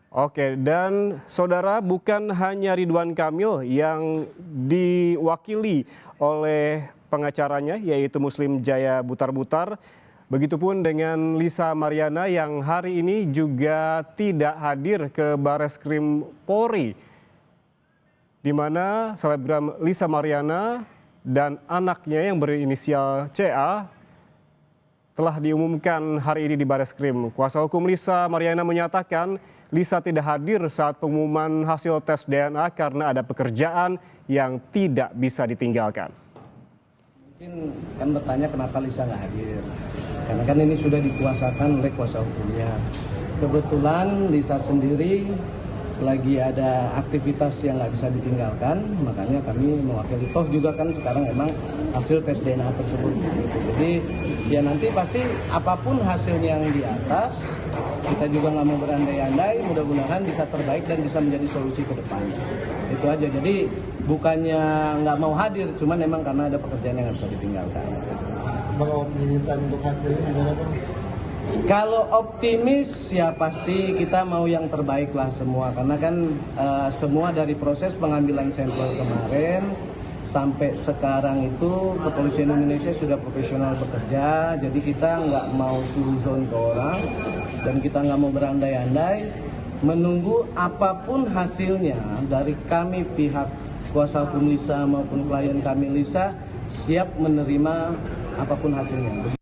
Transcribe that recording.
Oke, dan saudara, bukan hanya Ridwan Kamil yang diwakili oleh pengacaranya, yaitu Muslim Jaya Butar-Butar. Begitupun dengan Lisa Mariana yang hari ini juga tidak hadir ke Bareskrim Polri, di mana selebgram Lisa Mariana dan anaknya yang berinisial CA telah diumumkan hari ini di Bareskrim. Kuasa hukum Lisa Mariana menyatakan Lisa tidak hadir saat pengumuman hasil tes DNA karena ada pekerjaan yang tidak bisa ditinggalkan. Mungkin kan bertanya kenapa Lisa nggak hadir, karena kan ini sudah dikuasakan oleh kuasa hukumnya. Kebetulan Lisa sendiri lagi ada aktivitas yang nggak bisa ditinggalkan, makanya kami mewakili. Toh juga kan sekarang emang hasil tes DNA tersebut. Jadi ya nanti pasti apapun hasilnya yang di atas, kita juga nggak mau berandai-andai, mudah-mudahan bisa terbaik dan bisa menjadi solusi ke depan. Itu aja, jadi bukannya nggak mau hadir, cuman emang karena ada pekerjaan yang nggak bisa ditinggalkan. Bang, optimisan untuk hasilnya gimana Bang? Kalau optimis ya pasti kita mau yang terbaik lah semua, karena kan semua dari proses pengambilan sampel kemarin sampai sekarang itu Kepolisian Indonesia sudah profesional bekerja, jadi kita nggak mau suzon ke orang dan kita nggak mau berandai-andai, menunggu apapun hasilnya. Dari kami pihak kuasa hukum Lisa maupun klien kami Lisa siap menerima apapun hasilnya.